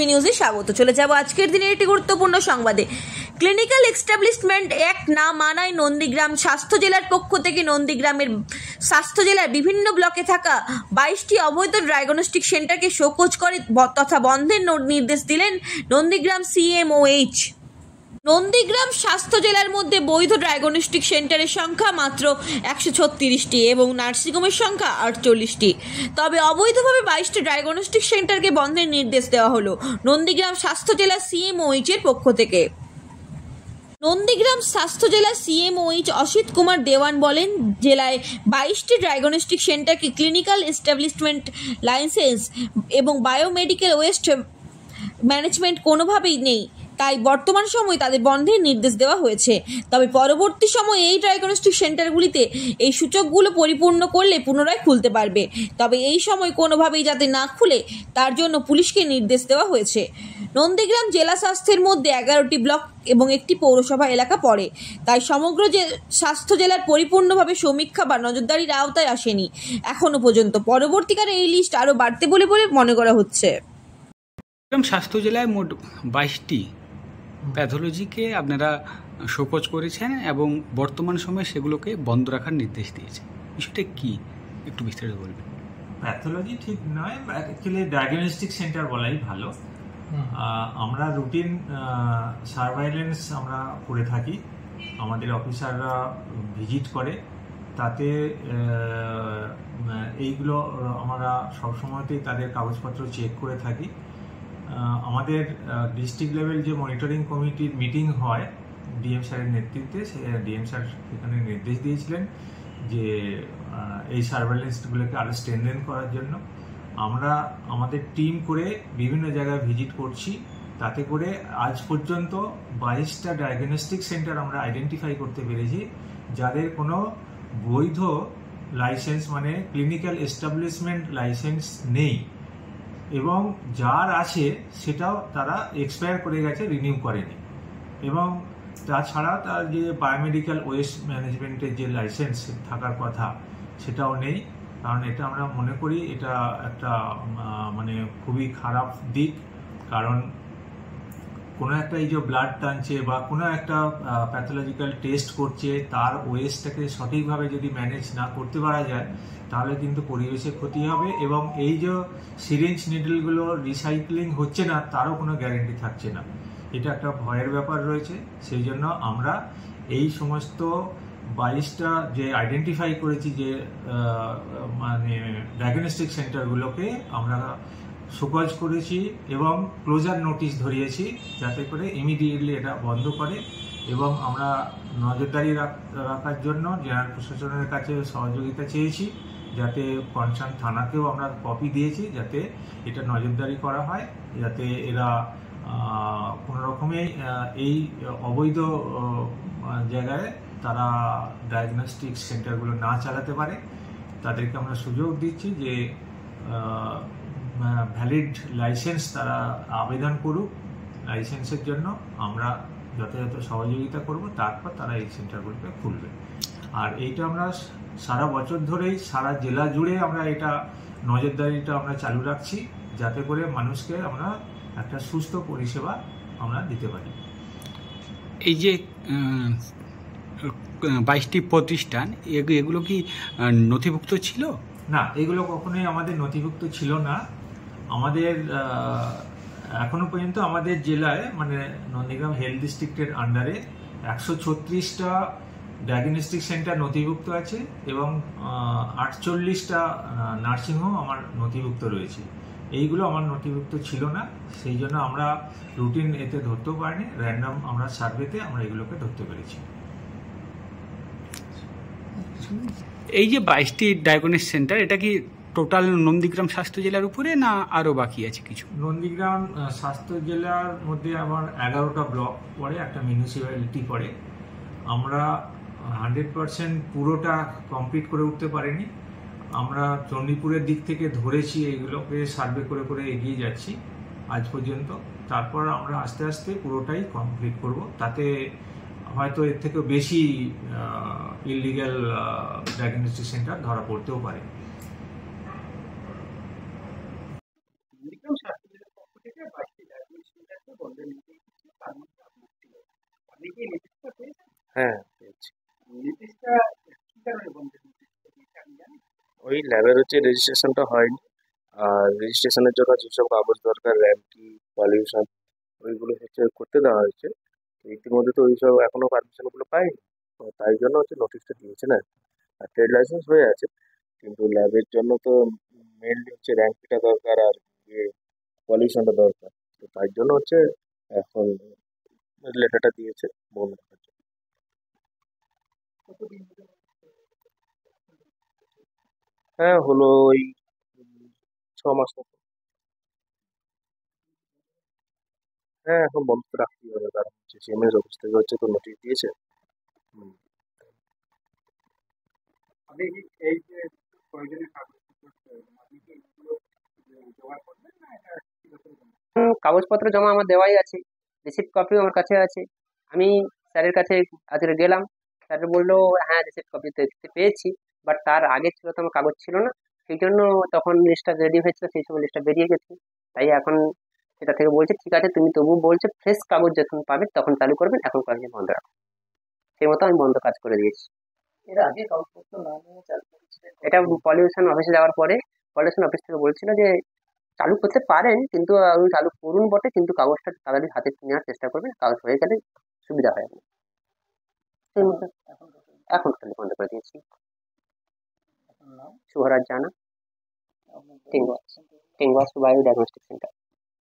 নিউজে স্বাগত। চলে যাব আজকের দিনের একটি গুরুত্বপূর্ণ সংবাদে। ক্লিনিক্যাল এস্টাবলিশমেন্ট অ্যাক্ট না মানায় নন্দীগ্রাম স্বাস্থ্য জেলার পক্ষ থেকে নন্দীগ্রামের স্বাস্থ্য জেলার বিভিন্ন ব্লকে থাকা 22টি অবৈধ ডায়াগনস্টিক সেন্টারকে শোকজ করে তথা বন্ধের নির্দেশ দিলেন নন্দীগ্রাম সিএমওএইচ। নন্দীগ্রাম স্বাস্থ্য জেলার মধ্যে বৈধ ডায়াগনস্টিক সেন্টারের সংখ্যা মাত্র 136টি এবং নার্সিংহোমের সংখ্যা 48টি। তবে অবৈধভাবে 22টি ডায়াগনস্টিক সেন্টারকে বন্ধের নির্দেশ দেওয়া হলো নন্দীগ্রাম স্বাস্থ্য জেলা সিএমওএইচ এর পক্ষ থেকে। নন্দীগ্রাম স্বাস্থ্য জেলা সিএমওএইচ অসিত কুমার দেওয়ান বলেন, জেলায় 22টি ডায়াগনস্টিক সেন্টারকে ক্লিনিক্যাল এস্টাবলিশমেন্ট লাইসেন্স এবং বায়োমেডিক্যাল ওয়েস্ট ম্যানেজমেন্ট কোনোভাবেই নেই, তাই বর্তমান সময়ে তাদের বন্ধের নির্দেশ দেওয়া হয়েছে। তবে পরবর্তী সময়ে এই ডায়াগনস্টিক সেন্টারগুলিতে এই সূচকগুলো পরিপূর্ণ করলে পুনরায় খুলতে পারবে। তবে এই সময় কোনোভাবেই যাতে না খুলে তার জন্য পুলিশকে নির্দেশ দেওয়া হয়েছে। নন্দীগ্রাম জেলা স্বাস্থ্যের মধ্যে 11টি ব্লক এবং একটি পৌরসভা এলাকা পড়ে, তাই সমগ্র স্বাস্থ্য জেলার পরিপূর্ণভাবে সমীক্ষা বা নজরদারির আওতায় আসেনি এখনো পর্যন্ত। পরবর্তীকালে এই লিস্ট আরও বাড়তে বলে মনে করা হচ্ছে। স্বাস্থ্য জেলায় মোট 22টি প্যাথোলজিকে আপনারা শোকজ করেছেন এবং বর্তমান সময়ে সেগুলোকে বন্ধ রাখার নির্দেশ দিয়েছে। বিষয়টা কি একটু বিস্তারিত বলবেন? প্যাথোলজি ঠিক নয়, অ্যাকচুয়ালি ডায়াগনস্টিক সেন্টার বলাই ভালো। আমরা রুটিন সার্ভাইলেন্স আমরা করে থাকি, আমাদের অফিসাররা ভিজিট করে, তাতে এইগুলো আমরা সবসময়তেই তাদের কাগজপত্র চেক করে থাকি। আমাদের ডিস্ট্রিক্ট লেভেল যে মনিটরিং কমিটির মিটিং হয় ডিএম স্যারের নেতৃত্বে, সে ডিএম স্যার এখানে নির্দেশ দিয়েছিলেন যে এই সার্ভেলেন্সগুলোকে আরও স্ট্রেনথেন করার জন্য। আমরা আমাদের টিম করে বিভিন্ন জায়গায় ভিজিট করছি, তাতে করে আজ পর্যন্ত 22টা ডায়াগনস্টিক সেন্টার আমরা আইডেন্টিফাই করতে পেরেছি যাদের কোনো বৈধ লাইসেন্স মানে ক্লিনিক্যাল এস্টাবলিশমেন্ট লাইসেন্স নেই, এবং যার আছে সেটাও তারা এক্সপায়ার করে গেছে, রিনিউ করেনি। এবং তাছাড়া তার যে বায়োমেডিক্যাল ওয়েস্ট ম্যানেজমেন্টের যে লাইসেন্স থাকার কথা সেটাও নেই। কারণ এটা আমরা মনে করি এটা একটা মানে খুবই খারাপ দিক। কারণ কোনো একটা এই যে ব্লাড টানছে বা কোনো একটা প্যাথোলজিক্যাল টেস্ট করছে, তার ওয়েস্টটাকে সঠিকভাবে যদি ম্যানেজ না করতে পারা যায় তাহলে কিন্তু পরিবেশের ক্ষতি হবে, এবং এই যে সিরিঞ্জ নিডলগুলো রিসাইক্লিং হচ্ছে না তারও কোনো গ্যারেন্টি থাকছে না। এটা একটা ভয়ের ব্যাপার রয়েছে। সেই জন্য আমরা এই সমস্ত 22টা যে আইডেন্টিফাই করেছি যে মানে ডায়াগনস্টিক সেন্টারগুলোকে আমরা শোকজ করেছি এবং ক্লোজার নোটিশ ধরিয়েছি যাতে করে ইমিডিয়েটলি এটা বন্ধ করে। এবং আমরা নজরদারি রাখার জন্য জেনারেল প্রশাসনের কাছে সহযোগিতা চেয়েছি, যাতে কনসার্ন থানাকেও আমরা কপি দিয়েছি যাতে এটা নজরদারি করা হয়, যাতে এরা কোনো রকমে এই অবৈধ জায়গায় তারা ডায়াগনস্টিক সেন্টারগুলো না চালাতে পারে। তাদেরকে আমরা সুযোগ দিচ্ছি যে ভ্যালিড লাইসেন্স তারা আবেদন করুক, লাইসেন্সের জন্য আমরা যথাযথ সহযোগিতা করব, তারপর তারা এই সেন্টারগুলোকে খুলবে। আর এইটা আমরা সারা বছর ধরেই সারা জেলা জুড়ে আমরা এটা নজরদারিটা আমরা চালু রাখছি, যাতে করে মানুষকে আমরা একটা সুস্থ পরিষেবা আমরা দিতে পারি। এই যে 22টি প্রতিষ্ঠান, এগুলো কি নথিভুক্ত ছিল? না, এগুলো কখনোই আমাদের নথিভুক্ত ছিল না। আমাদের এখনো পর্যন্ত আমাদের জেলায় মানে নন্দীগ্রাম হেলথ ডিস্ট্রিক্টের আন্ডারে 136টা ডায়াগনস্টিক সেন্টার নথিভুক্ত আছে এবং 48টা নার্সিংহোম আমার নথিভুক্ত রয়েছে। এইগুলো আমার নথিভুক্ত ছিল না, সেই জন্য আমরা রুটিন এতে ধরতেও পারিনি, র্যান্ডম আমরা সার্ভেতে আমরা এগুলোকে ধরতে পেরেছি। এই যে 22টি ডায়াগনস্টিক সেন্টার, এটা কি টোটাল নন্দীগ্রাম স্বাস্থ্য জেলার উপরে না আরও বাকি আছে কিছু? নন্দীগ্রাম স্বাস্থ্য জেলার মধ্যে আমার 11টা ব্লক পড়ে, একটা মিউনিসিপ্যালিটি পড়ে। আমরা 100% পুরোটা কমপ্লিট করে উঠতে পারিনি। আমরা চণ্ডীপুরের দিক থেকে ধরেছি, এইগুলোকে সার্ভে করে করে এগিয়ে যাচ্ছি আজ পর্যন্ত। তারপর আমরা আস্তে আস্তে পুরোটাই কমপ্লিট করব, তাতে হয়তো এর থেকে বেশি ইললিগ্যাল ডায়াগনস্টিক সেন্টার ধরা পড়তেও পারে। ল্যাবের হচ্ছে রেজিস্ট্রেশনটা হয়নি। আর রেজিস্ট্রেশনের জন্য যেসব কাগজ দরকার, র্যাঙ্কি, পলিউশন, ওইগুলো হচ্ছে করতে দেওয়া হয়েছে। তো ইতিমধ্যে তো ওইসব এখনো পারমিশনগুলো পাইনি, তো তাই জন্য হচ্ছে নোটিশটা দিয়েছে না। আর ট্রেড লাইসেন্স হয়ে আছে, কিন্তু ল্যাবের জন্য তো মেনলি হচ্ছে র্যাঙ্কিটা দরকার, আর ইয়ে পলিউশনটা দরকার। তো তাই জন্য হচ্ছে এখন লেটারটা দিয়েছে বন্ধ রাখার জন্য। হ্যাঁ, হলো ওই 6 মাস মতো। হ্যাঁ, এখন বন্ধ তো রাখতেই হবে, কারণ হচ্ছে সিএমএস অফিস থেকে হচ্ছে তো নোটিশ দিয়েছে। হুম। কাগজপত্র জমা আমার দেওয়াই আছে, রিসিপ্ট কপিও আমার কাছে আছে। আমি স্যারের কাছে আজকে গেলাম, স্যার বললো হ্যাঁ রিসিপ্ট কপি দেখতে পেয়েছি, বাট তার আগে ছিল তো আমার কাগজ ছিল না, সেই জন্য তখন লিস্টটা রেডি হয়েছিল, সেই সময় লিস্টটা বেরিয়ে গেছে। তাই এখন সেটা থেকে বলছে ঠিক আছে, তুমি তবু বলছে ফ্রেশ কাগজ যখন পাবে তখন চালু করবেন, এখন কয়েকদিন বন্ধ রাখো। সেই মতো আমি বন্ধ কাজ করে দিয়েছি। এটা পলিউশন অফিসে যাওয়ার পরে পলিউশন অফিস থেকে বলছিল যে চালু করতে পারেন, কিন্তু ওই চালু করুন বটে, কিন্তু কাগজটা তাড়াতাড়ি হাতে নেওয়ার চেষ্টা করবেন, কাগজ হয়ে গেলে সুবিধা হয় আপনার। সেই মতো এখন টোটালি বন্ধ করে দিয়েছি। শুভরাজ জানা, টিঙ্গস বায়ো ডায়াগনস্টিক সেন্টার।